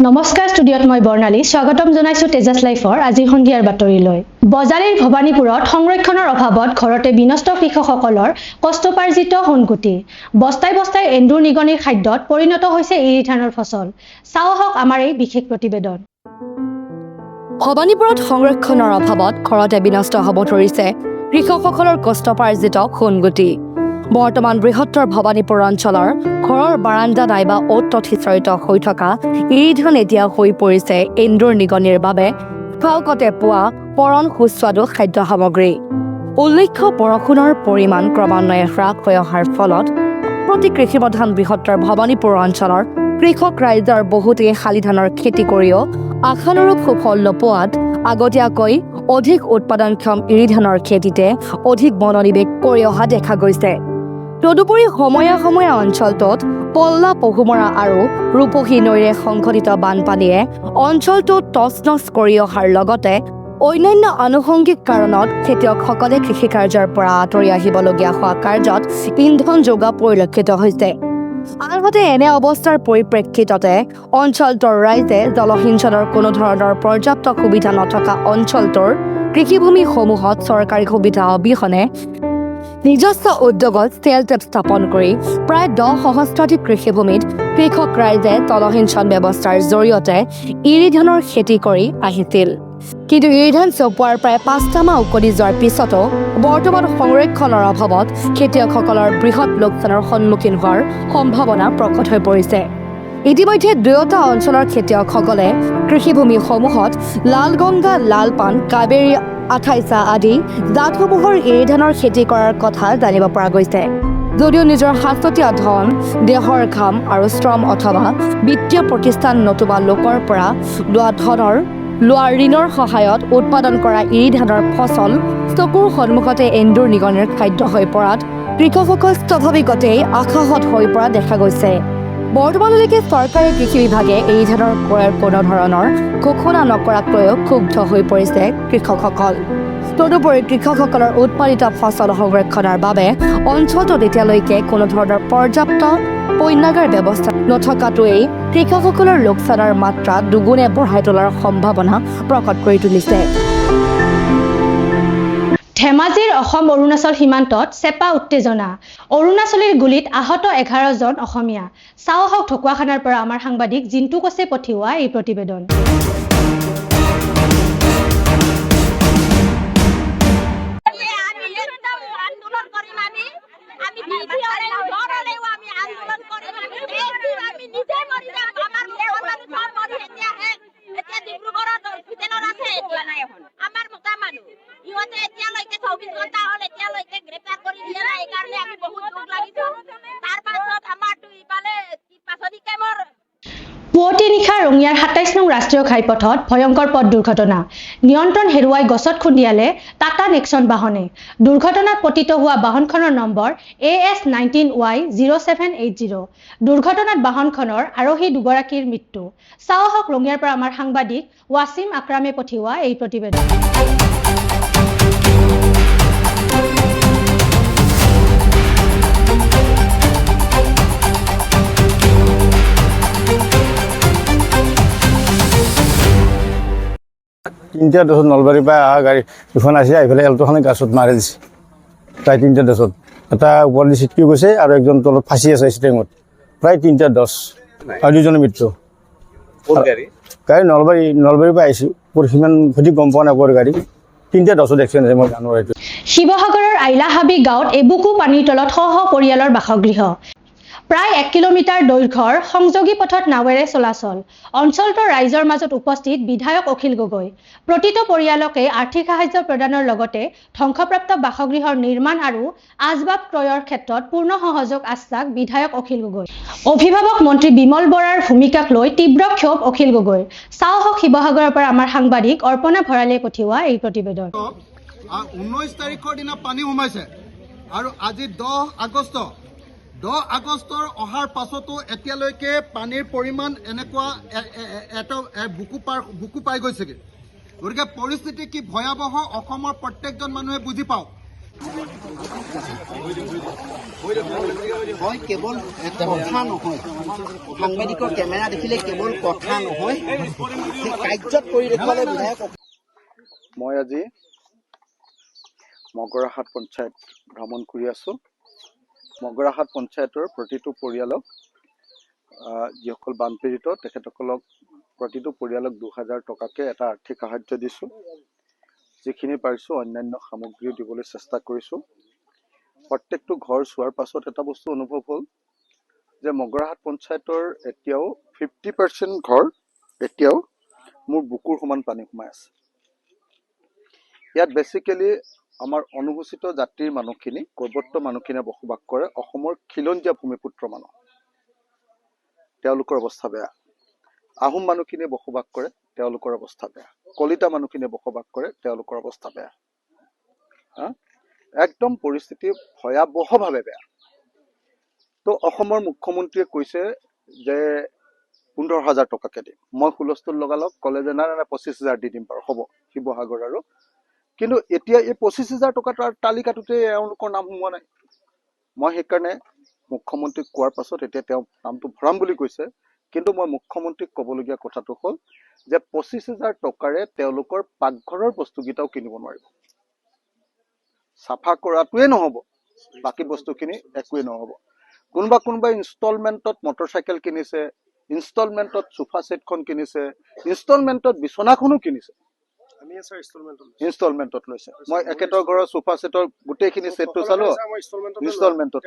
নমস্কাৰ ষ্টুডিঅ'ত মই বৰ্ণালী স্বাগতম জনাইছো তেজাছ লাইফৰ আজি সন্ধিয়াৰ বাতৰিলৈ বজালীৰ ভবানীপুৰত সংৰক্ষণৰ অভাৱত ঘৰতে বিনষ্ট কৃষকসকলৰ কষ্টপাৰ্জিত সোণগুটি বস্তাই বস্তাই এন্দুৰ নিগনিৰ খাদ্যত পৰিণত হৈছে এৰি ধানৰ ফচল চাওক আমাৰ এই বিশেষ প্ৰতিবেদন ভবানীপুৰত সংৰক্ষণৰ অভাৱত ঘৰতে বিনষ্ট হ'ব ধৰিছে কৃষকসকলৰ কষ্টপাৰ্জিত সোণগুটি বৰ্তমান বৃহত্তৰ ভবানীপুৰ অঞ্চলৰ ঘৰৰ বাৰাণ্ডা নাইবা অ'ত তত সিঁচৰিত হৈ থকা এৰি ধান এতিয়া হৈ পৰিছে এন্দুৰ নিগনিৰ বাবে খাওকতে পোৱা পৰণ সুস্বাদু খাদ্য সামগ্ৰী উল্লেখ্য বৰষুণৰ পৰিমাণ ক্ৰমান্বয়ে হ্ৰাস হৈ অহাৰ ফলত প্ৰতি কৃষিপ্ৰধান বৃহত্তৰ ভবানীপুৰ অঞ্চলৰ কৃষক ৰাইজৰ বহুতেই শালি ধানৰ খেতি কৰিও আশানুৰূপ সুফল নোপোৱাত আগতীয়াকৈ অধিক উৎপাদনক্ষম এৰি ধানৰ খেতিতে অধিক মনোনিৱেশ কৰি অহা দেখা গৈছে তদুপৰি সময়ে সময়ে অঞ্চলটোত পল্লা পহুমৰা আৰু ৰূপহী নৈৰে সংঘটিত বানপানীয়ে অঞ্চলটো তছনছ কৰি অহাৰ লগতে অন্যান্য আনুষংগিক কাৰণত খেতিয়কসকলে কৃষিকাৰ্যৰ পৰা আঁতৰি আহিবলগীয়া হোৱা কাৰ্যত ইন্ধন যোগা পৰিলক্ষিত হৈছে আনহাতে এনে অৱস্থাৰ পৰিপ্ৰেক্ষিততে অঞ্চলটোৰ ৰাইজে জলসিঞ্চনৰ কোনো ধৰণৰ পৰ্যাপ্ত সুবিধা নথকা অঞ্চলটোৰ কৃষিভূমিসমূহত চৰকাৰী সুবিধা অবিহনে নিজস্ব উদ্যোগত চেল টেপ স্থাপন কৰি প্ৰায় 10 সহস্ৰাধিক কৃষিভূমিত কৃষক ৰাইজে জলসিঞ্চন ব্যৱস্থাৰ জৰিয়তে এৰি ধানৰ খেতি কৰি আহিছিল কিন্তু এৰি ধান চপোৱাৰ প্ৰায় 5টা মাহ উকলি যোৱাৰ পিছতো বৰ্তমান সংৰক্ষণৰ অভাৱত খেতিয়কসকলৰ বৃহৎ লোকচানৰ সন্মুখীন হোৱাৰ সম্ভাৱনা প্ৰকট হৈ পৰিছে ইতিমধ্যে দুয়োটা অঞ্চলৰ খেতিয়কসকলে কৃষিভূমিসমূহত লালগংগা লালপান কাবেৰী আঠাইছা আদি জাতসমূহৰ এৰি ধানৰ খেতি কৰাৰ কথা জানিব পৰা গৈছে যদিও নিজৰ সাঁচতীয়া ধন দেহৰ ঘাম আৰু শ্ৰম অথবা বিত্তীয় প্ৰতিষ্ঠান নতুবা লোকৰ পৰা লোৱা ঋণৰ সহায়ত উৎপাদন কৰা এৰি ধানৰ ফচল চকুৰ সন্মুখতে এন্দুৰ নিগনিৰ খাদ্য হৈ পৰাত কৃষকসকল স্বাভাৱিকতেই আশাহত হৈ পৰা দেখা গৈছে বৰ্তমানলৈকে চৰকাৰী কৃষি বিভাগে এৰি ধানৰ ক্ৰয়ৰ কোনো ধৰণৰ ঘোষণা নকৰাকৈও ক্ষুব্ধ হৈ পৰিছে কৃষকসকল তদুপৰি কৃষকসকলৰ উৎপাদিত ফচল সংৰক্ষণৰ বাবে অঞ্চলটোত এতিয়ালৈকে কোনো ধৰণৰ পৰ্যাপ্ত পণ্যাগাৰ ব্যৱস্থা নথকাটোৱেই কৃষকসকলৰ লোকচানৰ মাত্ৰা দুগুণে বঢ়াই তোলাৰ সম্ভাৱনা প্ৰকট কৰি তুলিছে ধেমাজিৰ অসম অৰুণাচল সীমান্তত চেপা উত্তেজনা অৰুণাচলীৰ গুলীত আহত 11 জন অসমীয়া চাওক ঢকুৱাখানাৰ পৰা আমাৰ সাংবাদিক জিন্তু কোচে পঠিওৱা এই প্ৰতিবেদন পুৱতি নিশা ৰঙিয়াৰ 27 নং ৰাষ্ট্ৰীয় ঘাইপথত ভয়ংকৰ পথ দুৰ্ঘটনা নিয়ন্ত্ৰণ হেৰুৱাই গছত খুন্দিয়ালে টাটা নেক্সন বাহনে দুৰ্ঘটনাত পতিত হোৱা বাহনখনৰ নম্বৰ AS19Y0780 দুৰ্ঘটনাত বাহনখনৰ আৰোহী দুগৰাকীৰ মৃত্যু চাওক ৰঙিয়াৰ পৰা আমাৰ সাংবাদিক ৱাছিম আকৰামে পঠিওৱা এই প্ৰতিবেদন তিনিটা দছত নলবাৰীৰ পৰা অহা গাড়ী দুখন আছে এইফালে এল্ট'খনে গাছত মাৰি দিছে প্ৰায় 3টা দছত এটা ওপৰত চিটকি গৈছে আৰু একজন তলত ফাঁচি আছে ষ্টেঙত প্ৰায় 3টা 10 আৰু দুজনৰ মৃত্যু গাড়ী নলবাৰীৰ পৰা আহিছোঁ সিমান সঠিক গম পোৱা নাই ক'ৰ গাড়ী 3টা 10ত এক্সিডেণ্ট হৈছে মই জানো এইটো শিৱসাগৰৰ আইলাহাবি গাঁৱত এবুকু পানীৰ তলত সহ পৰিয়ালৰ বাসগৃহ প্ৰায় 1 কিলোমিটাৰ দৈৰ্ঘ্যৰ সংযোগী পথত নাৱেৰে চলাচল অঞ্চলটোৰ ৰাইজৰ মাজত উপস্থিত বিধায়ক অখিল গগৈ প্ৰতিটো পৰিয়ালকে আৰ্থিক সাহায্য প্ৰদানৰ লগতে ধ্বংসপ্ৰাপ্ত বাসগৃহৰ নিৰ্মাণ আৰু আজবাব ক্ৰয়ৰ ক্ষেত্ৰত পূৰ্ণ সহযোগ আশ্বাস বিধায়ক অখিল গগৈ অভিভাৱক মন্ত্ৰী বিমল বৰাৰ ভূমিকাক লৈ তীব্ৰ ক্ষোভ অখিল গগৈৰ চাওক শিৱসাগৰৰ পৰা আমাৰ সাংবাদিক অৰ্পণা ভৰালীয়ে পঠিওৱা এই প্ৰতিবেদন 19 তাৰিখৰ দিনা পানী সোমাইছে আৰু আজি 10 আগষ্টৰ অহাৰ পাছতো এতিয়ালৈকে পানীৰ পৰিমাণ এনেকুৱা বুকু পাই গৈছেগৈ গতিকে পৰিস্থিতি কি ভয়াৱহ অসমৰ প্ৰত্যেকজন মানুহে বুজি পাওক হয় কেৱল কথা নহয়, সাংবাদিকৰ কেমেৰা দেখিলে কেৱল কথা নহয়, সেই কাৰ্যত কৰি দেখুৱালে বিধায়ক। মই আজি মগৰাহাট পঞ্চায়ত ভ্ৰমণ কৰি আছোঁ। মগৰাহাট পঞ্চায়তৰ প্ৰতিটো পৰিয়ালক যিসকল বানপীড়িত তেখেতসকলক প্ৰতিটো পৰিয়ালক 2000 টকাকৈ এটা আৰ্থিক সাহায্য দিছোঁ। যিখিনি পাৰিছোঁ অন্যান্য সামগ্ৰীও দিবলৈ চেষ্টা কৰিছোঁ। প্ৰত্যেকটো ঘৰ চোৱাৰ পাছত এটা বস্তু অনুভৱ হ'ল যে মগৰাহাট পঞ্চায়তৰ এতিয়াও 50% ঘৰ এতিয়াও মোৰ বুকুৰ সমান পানী সোমাই আছে। ইয়াত বেচিকেলি আমাৰ অনুসূচিত জাতিৰ মানুহখিনি, কৈৱৰ্ত মানুহখিনিয়ে বসবাস কৰে। অসমৰ খিলঞ্জীয়া ভূমিপুত্ৰ মানুহ, তেওঁলোকৰ অৱস্থা বেয়া। আহোম মানুহখিনিয়ে বসবাস কৰে, তেওঁলোকৰ অৱস্থা বেয়া। কলিতা মানুহখিনিয়ে বসবাস কৰে, তেওঁলোকৰ অৱস্থা বেয়া। একদম পৰিস্থিতি ভয়াৱহভাৱে বেয়া। তো অসমৰ মুখ্যমন্ত্ৰীয়ে কৈছে যে 15,000 টকাকৈ দিম। মই হুলস্থুল লগালক ক'লে যে নাই 25,000 দি দিম বাৰু, হ'ব শিৱসাগৰ আৰু। কিন্তু এতিয়া এই 25,000 টকাৰ তালিকাটোতে এওঁলোকৰ নাম সোমোৱা নাই। মই সেইকাৰণে মুখ্যমন্ত্ৰীক কোৱাৰ পাছত এতিয়া তেওঁ নামটো ভৰাম বুলি কৈছে। কিন্তু মই মুখ্যমন্ত্ৰীক ক'বলগীয়া কথাটো হ'ল যে 25,000 টকাৰে তেওঁলোকৰ পাকঘৰৰ বস্তুকেইটাও কিনিব নোৱাৰিব। চাফা কৰাটোৱে নহ'ব, বাকী বস্তুখিনি একোৱেই নহ'ব। কোনোবাই ইনষ্টলমেণ্টত মটৰচাইকেল কিনিছে, ইনষ্টলমেণ্টত সোফা ছেটখন কিনিছে, ইনষ্টলমেণ্টত বিচনাখনো কিনিছে। ইনষ্টলমেণ্টত লৈছে। মই একেটা ঘৰৰ সোফা ছেটৰ গোটেইখিনি ছেটটো চালো ইনষ্টলমেণ্টত।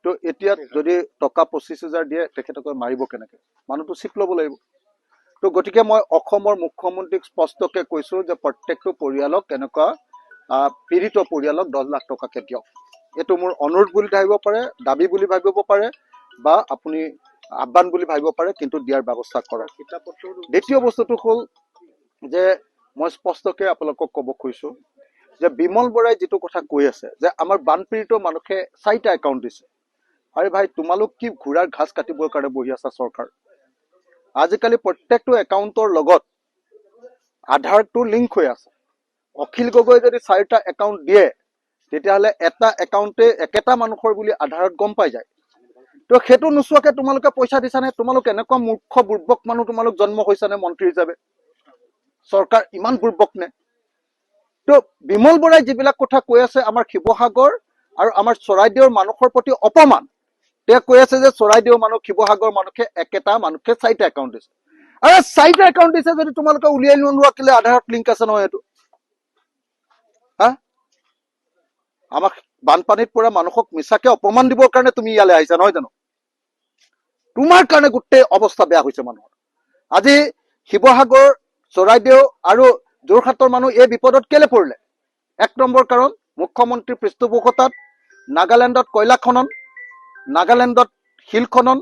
তো এতিয়া যদি টকা 25,000 দিয়ে তেখেতসকলে মাৰিব কেনেকৈ? মানুহটো চিপ ল'ব লাগিব। তো গতিকে মই অসমৰ মুখ্যমন্ত্ৰীক স্পষ্টকৈ কৈছোঁ যে প্ৰত্যেকটো পৰিয়ালক এনেকুৱা পীড়িত পৰিয়ালক 10 লাখ টকাকৈ দিয়ক। এইটো মোৰ অনুৰোধ বুলি ভাবিব পাৰে, দাবী বুলি ভাবিব পাৰে, বা আপুনি আহ্বান বুলি ভাবিব পাৰে, কিন্তু দিয়াৰ ব্যৱস্থা কৰক। দ্বিতীয় বস্তুটো হ'ল যে মই স্পষ্টকৈ আপোনালোকক ক'ব খুজিছোঁ যে বিমল বৰাই যিটো কথা কৈ আছে যে আমাৰ বানপীড়িত মানুহে 4টা একাউণ্ট দিছে। আৰে ভাই, তোমালোক কি ঘোঁৰাৰ ঘাস কাটিবৰ কাৰণে বহি আছা চৰকাৰ? আজিকালি প্ৰত্যেকটো একাউণ্টৰ লগত আধাৰটো লিংক হৈ আছে। অখিল গগৈ যদি 4টা একাউণ্ট দিয়ে তেতিয়াহ'লে এটা একাউণ্টে একেটা মানুহৰ বুলি আধাৰত গম পাই যায়। তো সেইটো নোচোৱাকৈ তোমালোকে পইচা দিছানে? তোমালোক এনেকুৱা মূৰ্খ বুৰ্বক মানুহ তোমালোক জন্ম হৈছানে মন্ত্ৰী হিচাপে? চৰকাৰ ইমান বুৰ্বক নে? তো বিমল বৰাই যিবিলাক কথা কৈ আছে আমাৰ শিৱসাগৰ আৰু আমাৰ চৰাইদেউৰ মানুহৰ প্ৰতি অপমান। তেওঁ কৈ আছে যে চৰাইদেউৰ মানুহ, শিৱসাগৰ মানুহে একেটা মানুহকে 4টা একাউণ্ট দিছে। আৰে 4টা একাউণ্ট দিছে যদি তোমালোকে উলিয়াই নোলোৱা কেলে? আধাৰত লিংক আছে নহয় এইটো। আমাক বানপানীত পৰা মানুহক মিছাকে অপমান দিবৰ কাৰণে তুমি ইয়ালৈ আহিছা নহয় জানো? তোমাৰ কাৰণে গোটেই অৱস্থা বেয়া হৈছে মানুহৰ। আজি শিৱসাগৰ, চৰাইদেউ আৰু যোৰহাটৰ মানুহ এই বিপদত কেলে পৰিলে? 1 নম্বৰ কাৰণ, মুখ্যমন্ত্ৰীৰ পৃষ্ঠপোষকতাত নাগালেণ্ডত কয়লা খনন, নাগালেণ্ডত শিল খনন,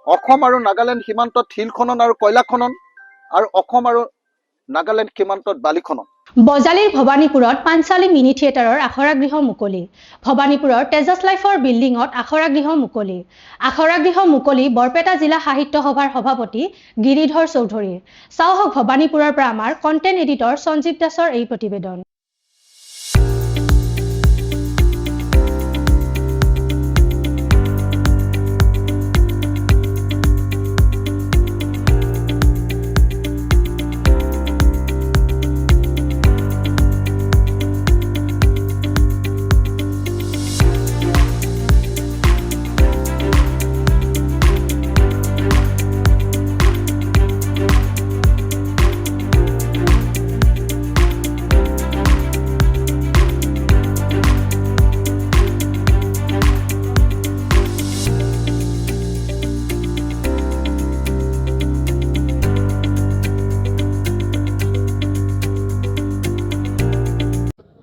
অসম আৰু নাগালেণ্ড সীমান্তত শিল খনন আৰু কয়লা খনন, আৰু অসম আৰু নাগালেণ্ড সীমান্তত বালি খনন। বজালীৰ ভবানীপুৰত পাঞ্চালী মিনি থিয়েটাৰৰ আখৰা গৃহ মুকলি। ভবানীপুৰৰ তেজাছ লাইফৰ বিল্ডিঙত আখৰা গৃহ মুকলি। আখৰা গৃহ মুকলি বৰপেটা জিলা সাহিত্য সভাৰ সভাপতি গিৰিধৰ চৌধুৰীৰ। চাওক ভবানীপুৰৰ পৰা আমাৰ কণ্টেণ্ট এডিটৰ সঞ্জীৱ দাসৰ এই প্ৰতিবেদন।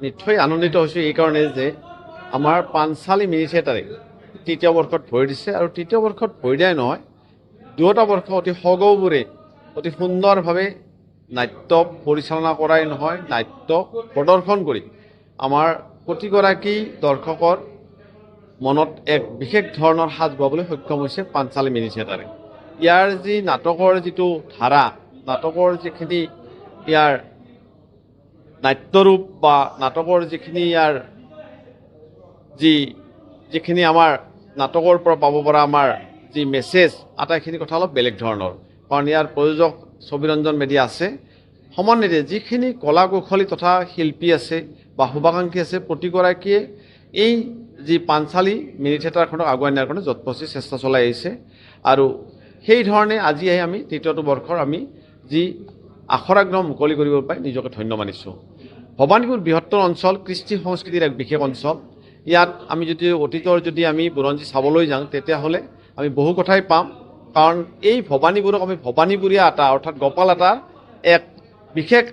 নিশ্চয় আনন্দিত হৈছোঁ এইকাৰণে যে আমাৰ পাঞ্চালী মিনি থিয়েটাৰে 3য় বৰ্ষত ভৰি দিছে। আৰু 3য় বৰ্ষত ভৰি দিয়াই নহয়, 2টা বৰ্ষ অতি সগৌবোৰে অতি সুন্দৰভাৱে নাট্য পৰিচালনা কৰাই নহয়, নাট্য প্ৰদৰ্শন কৰি আমাৰ প্ৰতিগৰাকী দৰ্শকৰ মনত এক বিশেষ ধৰণৰ সাজ বহাবলৈ সক্ষম হৈছে পাঞ্চালী মিনি থিয়েটাৰে। ইয়াৰ যি নাটকৰ যিটো ধাৰা, নাটকৰ যিখিনি ইয়াৰ নাট্যৰূপ বা নাটকৰ যিখিনি ইয়াৰ যিখিনি আমাৰ নাটকৰ পৰা পাব পৰা আমাৰ যি মেছেজ আটাইখিনি কথা অলপ বেলেগ ধৰণৰ, কাৰণ ইয়াৰ প্ৰযোজক ছবিৰঞ্জন মেধি আছে। সমন্বিতে যিখিনি কলা কৌশলী তথা শিল্পী আছে বা শুভাকাংক্ষী আছে, প্ৰতিগৰাকীয়ে এই যি পাঞ্চালী মিনি থিয়েটাৰখনক আগুৱাই নিয়াৰ কাৰণে যৎপৰোনাস্তি চেষ্টা চলাই আহিছে। আৰু সেই ধৰণে আজি আহি আমি তৃতীয়টো বৰ্ষৰ আমি যি আখৰাগ্ৰহ মুকলি কৰিব পাই নিজকে ধন্য মানিছোঁ। ভৱানীপুৰ বৃহত্তৰ অঞ্চল, কৃষ্টি সংস্কৃতিৰ এক বিশেষ অঞ্চল। ইয়াত আমি যদি অতীতৰ যদি আমি বুৰঞ্জী চাবলৈ যাওঁ তেতিয়াহ'লে আমি বহু কথাই পাম, কাৰণ এই ভৱানীপুৰক আমি ভৱানীপুৰীয়া আটা অৰ্থাৎ গোপাল আটাৰ এক বিশেষ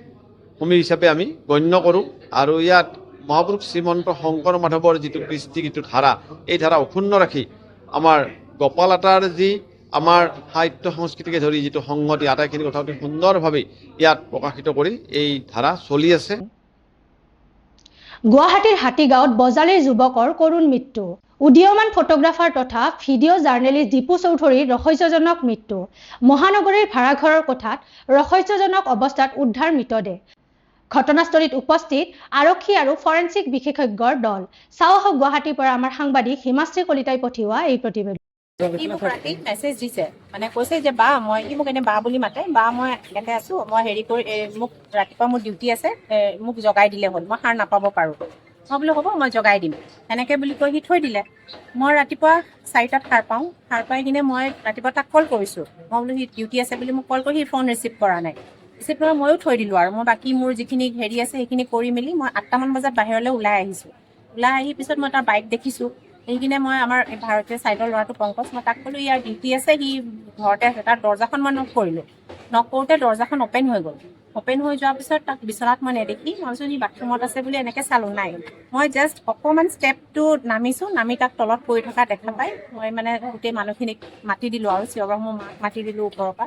ভূমি হিচাপে আমি গণ্য কৰোঁ। আৰু ইয়াত মহাপুৰুষ শ্ৰীমন্ত শংকৰ মাধৱৰ যিটো কৃষ্টি যিটো ধাৰা, এই ধাৰা অক্ষুণ্ণ ৰাখি আমাৰ গোপাল আটাৰ যি আমাৰ সাহিত্য সংস্কৃতিকে ধৰি যিটো সংগতি, আটাইখিনি কথা অতি সুন্দৰভাৱে ইয়াত প্ৰকাশিত কৰি এই ধাৰা চলি আছে। গুৱাহাটীৰ হাতীগাঁৱত বজালীৰ যুৱকৰ কৰুণ মৃত্যু। উদীয়মান ফটোগ্ৰাফাৰ তথা ভিডিঅ' জাৰ্নেলিষ্ট দীপু চৌধুৰীৰ ৰহস্যজনক মৃত্যু। মহানগৰীৰ ভাড়াঘৰৰ কোঠাত ৰহস্যজনক অৱস্থাত উদ্ধাৰ মৃতদেহ। ঘটনাস্থলীত উপস্থিত আৰক্ষী আৰু ফৰেনচিক বিশেষজ্ঞৰ দল। চাওঁ আহক গুৱাহাটীৰ পৰা আমাৰ সাংবাদিক হিমাশ্ৰী কলিতাই পঠিওৱা এই প্ৰতিবেদন। ই মোক ৰাতি মেছেজ দিছে, মানে কৈছে যে বা মই, ই মোক এনে বা বুলি মাতে, বা মই ইয়াতে আছো, মই হেৰি কৰি মোক ৰাতিপুৱা মোৰ ডিউটি আছে, মোক জগাই দিলে হ'ল, মই সাৰ নাপাব পাৰোঁ। মই বোলো হ'ব, মই জগাই দিম, এনেকৈ বুলি কৈ সি থৈ দিলে। মই ৰাতিপুৱা 4টাত সাৰ পাওঁ। সাৰ পাই কিনে মই ৰাতিপুৱা তাক কল কৰিছোঁ। মই বোলো সি ডিউটি আছে বুলি মোক কল কৰি সি ফোন ৰিচিভ কৰা নাই। ৰিচিভ কৰা ময়ো থৈ দিলোঁ। আৰু মই বাকী মোৰ যিখিনি হেৰি আছে সেইখিনি কৰি মেলি মই 8টামান বজাত বাহিৰলৈ ওলাই আহিছোঁ। ওলাই আহি পিছত মই তাৰ বাইক দেখিছোঁ। সেইখিনি মই আমাৰ ভাৰতীয় ছাইডৰ ল'ৰাটো পংকজ, মই তাক ক'লোঁ ইয়াৰ ডিউটি আছে, সি ঘৰতে আছে। তাৰ দৰ্জাখন মই নক কৰিলোঁ। নক কৰোঁতে দৰ্জাখন অ'পেন হৈ গ'ল। অ'পেন হৈ যোৱাৰ পিছত তাক বিচনাত মই নেদেখি, মই ভাবিছোঁ সি বাথৰুমত আছে বুলি এনেকৈ চালোঁ, নাই। মই জাষ্ট অকণমান ষ্টেপটো নামিছোঁ, নামি তাক তলত পৰি থকা দেখা পাই মই মানে গোটেই মানুহখিনিক মাতি দিলোঁ আৰু চিঞৰ বাখৰ, মোৰ মাক মাতি দিলোঁ ওপৰৰ পৰা।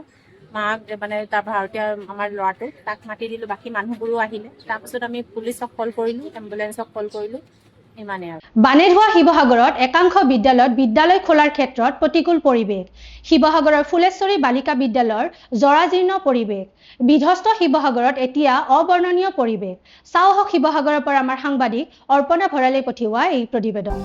মাক মানে তাৰ ভাৰতীয় আমাৰ ল'ৰাটো, তাক মাতি দিলোঁ। বাকী মানুহবোৰো আহিলে। তাৰপিছত আমি পুলিচক কল কৰিলোঁ, এম্বুলেঞ্চক কল কৰিলোঁ, ইমানেই আৰু। বানেধোৱা শিৱসাগৰত একাংশ বিদ্যালয়ত বিদ্যালয় খোলাৰ ক্ষেত্ৰত প্ৰতিকূল পৰিৱেশ। শিৱসাগৰৰ ফুলেশ্বৰী বালিকা বিদ্যালয়ৰ জৰাজীৰ্ণ পৰিৱেশ। বিধ্বস্ত শিৱসাগৰত এতিয়া অবৰ্ণনীয় পৰিৱেশ। চাওঁ আহক শিৱসাগৰৰ পৰা আমাৰ সাংবাদিক অৰ্পণা ভৰালে পঠিওৱা এই প্ৰতিবেদন।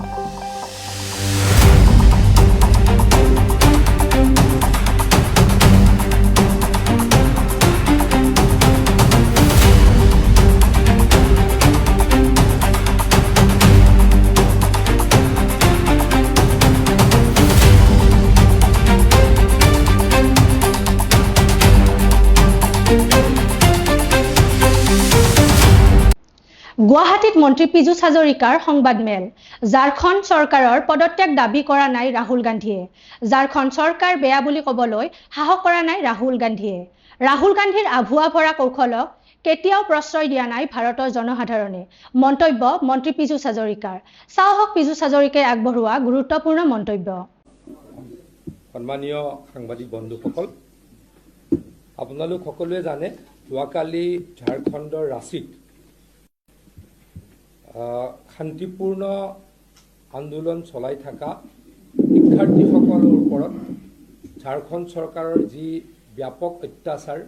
গুৱাহাটীত মন্ত্ৰী পীযুষ হাজৰিকাৰ সংবাদমেল। ঝাৰখণ্ড চৰকাৰৰ পদত্যাগ দাবী কৰা নাই ৰাহুল গান্ধীয়ে। ঝাৰখণ্ড চৰকাৰ বেয়া বুলি ক'বলৈ সাহস কৰা নাই ৰাহুল গান্ধীয়ে। ৰাহুল গান্ধীৰ আভুৱা ভৰা কৌশলক কেতিয়াও প্ৰশ্ৰয় দিয়া নাই ভাৰতৰ জনসাধাৰণে। মন্তব্য মন্ত্ৰী পীযুষ হাজৰিকাৰ। চাওঁ আহক পীযুষ হাজৰিকাই আগবঢ়োৱা গুৰুত্বপূৰ্ণ মন্তব্য। সন্মানীয় সাংবাদিক বন্ধুসকল, আপোনালোক সকলোৱে জানে যোৱাকালি ঝাৰখণ্ডৰ ৰাঁচীত শান্তিপূৰ্ণ আন্দোলন চলাই থকা শিক্ষাৰ্থীসকলৰ ওপৰত ঝাৰখণ্ড চৰকাৰৰ যি ব্যাপক অত্যাচাৰ,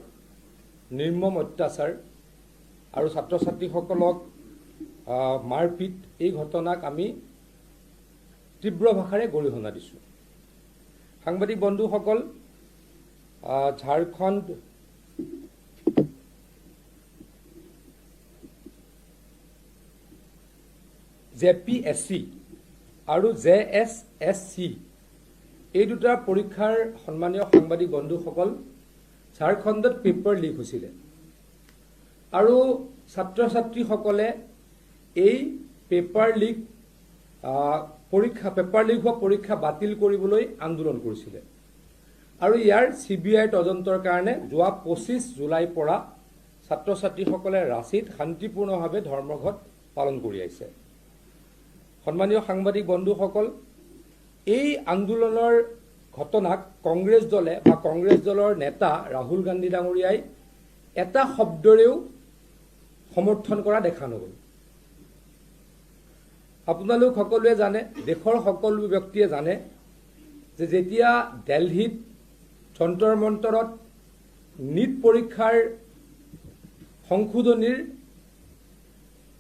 নিৰ্মম অত্যাচাৰ আৰু ছাত্ৰ ছাত্ৰীসকলক মাৰপিট, এই ঘটনাক আমি তীব্ৰ ভাষাৰে গৰিহণা দিছোঁ। সাংবাদিক বন্ধুসকল, ঝাৰখণ্ড JPSC আৰু JSSC এই দুটা পৰীক্ষাৰ সন্মানীয় সাংবাদিক বন্ধুসকল ঝাৰখণ্ডত পেপাৰ লিক হৈছিলে আৰু ছাত্ৰ ছাত্ৰীসকলে এই পেপাৰ লিক হোৱা পৰীক্ষা বাতিল কৰিবলৈ আন্দোলন কৰিছিলে। আৰু ইয়াৰ CBI তদন্তৰ কাৰণে যোৱা 25 জুলাইৰ পৰা ছাত্ৰ ছাত্ৰীসকলে ৰাঁচীত শান্তিপূৰ্ণভাৱে ধৰ্মঘট পালন কৰি আহিছে। সন্মানীয় সাংবাদিক বন্ধুসকল, এই আন্দোলনৰ ঘটনাক কংগ্ৰেছ দলে বা কংগ্ৰেছ দলৰ নেতা ৰাহুল গান্ধী ডাঙৰীয়াই এটা শব্দৰেও সমৰ্থন কৰা দেখা নগ'ল। আপোনালোক সকলোৱে জানে, দেশৰ সকলো ব্যক্তিয়ে জানে যে যেতিয়া দিল্লীত যন্তৰ মন্তৰত নীট পৰীক্ষাৰ সংশোধনীৰ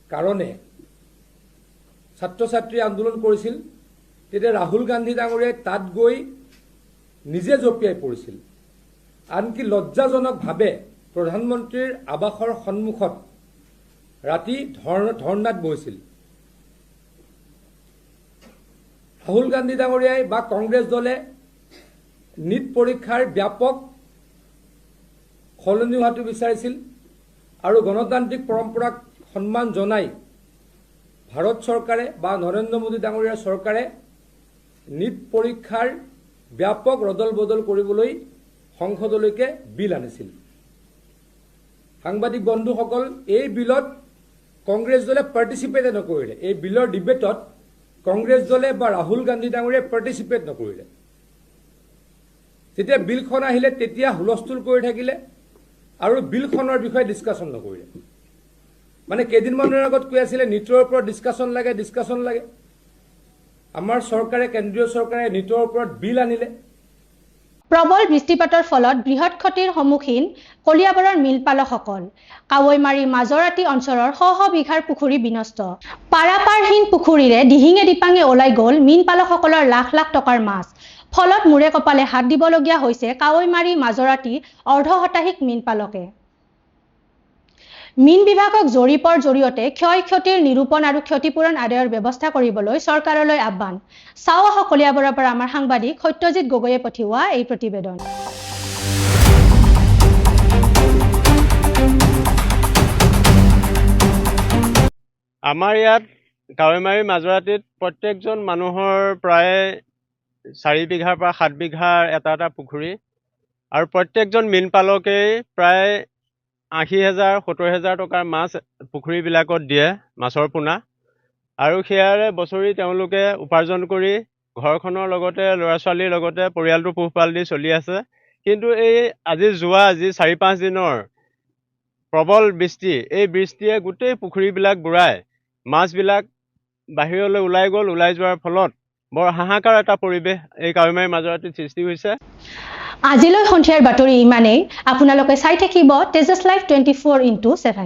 কাৰণে ছাত্ৰ ছাত্ৰী আন্দোলন কৰিছিল তেতিয়া ৰাহুল গান্ধী ডাঙৰীয়াই তাত গৈ নিজে জঁপিয়াই পৰিছিল। আনকি লজ্জাজনকভাৱে প্ৰধানমন্ত্ৰীৰ আৱাসৰ সন্মুখত ৰাতি ধৰ্ণাত বহিছিল। ৰাহুল গান্ধী ডাঙৰীয়াই বা কংগ্ৰেছ দলে নীট পৰীক্ষাৰ ব্যাপক সলনি হোৱাটো বিচাৰিছিল আৰু গণতান্ত্ৰিক পৰম্পৰাক সন্মান জনাই ভাৰত চৰকাৰে বা নৰেন্দ্ৰ মোদী ডাঙৰীয়াৰ চৰকাৰে নীট পৰীক্ষাৰ ব্যাপক ৰদল বদল কৰিবলৈ সংসদলৈকে বিল আনিছিল। সাংবাদিক বন্ধুসকল, এই বিলত কংগ্ৰেছ দলে পাৰ্টিচিপেটে নকৰিলে। এই বিলৰ ডিবেটত কংগ্ৰেছ দলে বা ৰাহুল গান্ধী ডাঙৰীয়াই পাৰ্টিচিপেট নকৰিলে। যেতিয়া বিলখন আহিলে তেতিয়া হুলস্থুল কৰি থাকিলে আৰু বিলখনৰ বিষয়ে ডিছকাশ্যন নকৰিলে। মানে কেইদিনমানৰ আগত কৈ আছিলে নীটৰ ওপৰত ডিছকাশ্যন লাগে। আমাৰ চৰকাৰে, কেন্দ্ৰীয় চৰকাৰে নীটৰ ওপৰত বিল আনিলে। প্ৰবল বৃষ্টিপাতৰ ফলত বৃহৎ ক্ষতিৰ সন্মুখীন কলিয়াবৰৰ মীনপালকসকল। কাৱৈমাৰী মাজৰাতি অঞ্চলৰ শ শ বিঘাৰ পুখুৰী বিনষ্ট। পাৰাপাৰহীন পুখুৰীৰে দিহিঙে দিপাঙে ওলাই গ'ল মীনপালকসকলৰ লাখ লাখ টকাৰ মাছ। ফলত মূৰে কপালে হাত দিবলগীয়া হৈছে কাৱৈমাৰী মাজৰাতি অৰ্ধশতাধিক মীনপালকে। মীন বিভাগক জৰীপৰ জৰিয়তে ক্ষয় ক্ষতিৰ নিৰূপণ আৰু ক্ষতিপূৰণ আদায়ৰ ব্যৱস্থা কৰিবলৈ চৰকাৰলৈ আহ্বান। চাওঁ আহক কলিয়াবৰৰ পৰা আমাৰ সাংবাদিক সত্যজিৎ গগৈয়ে পঠিওৱা এই প্ৰতিবেদন। আমাৰ ইয়াত কাৱৈমাৰী মাজৰাতিত প্ৰত্যেকজন মানুহৰ প্ৰায় 4 বিঘাৰ পৰা 7 বিঘাৰ এটা পুখুৰী আৰু প্ৰত্যেকজন মীনপালকেই প্ৰায় 80,000 70,000 টকাৰ মাছ পুখুৰীবিলাকত দিয়ে, মাছৰ পোনা, আৰু সেয়াৰে বছৰি তেওঁলোকে উপাৰ্জন কৰি ঘৰখনৰ লগতে ল'ৰা ছোৱালীৰ লগতে পৰিয়ালটো পোহপাল দি চলি আছে। কিন্তু এই আজি 4-5 দিনৰ প্ৰবল বৃষ্টি, এই বৃষ্টিয়ে গোটেই পুখুৰীবিলাক বুৰাই মাছবিলাক বাহিৰলৈ ওলাই যোৱাৰ ফলত বৰ হাহাকাৰ এটা পৰিৱেশ এই কাৱৈমাৰী মাজৰাতিত সৃষ্টি হৈছে। আজিলৈ সন্ধিয়াৰ বাতৰি ইমানেই। আপোনালোকে চাই থাকিব তেজছ লাইভ 24x7।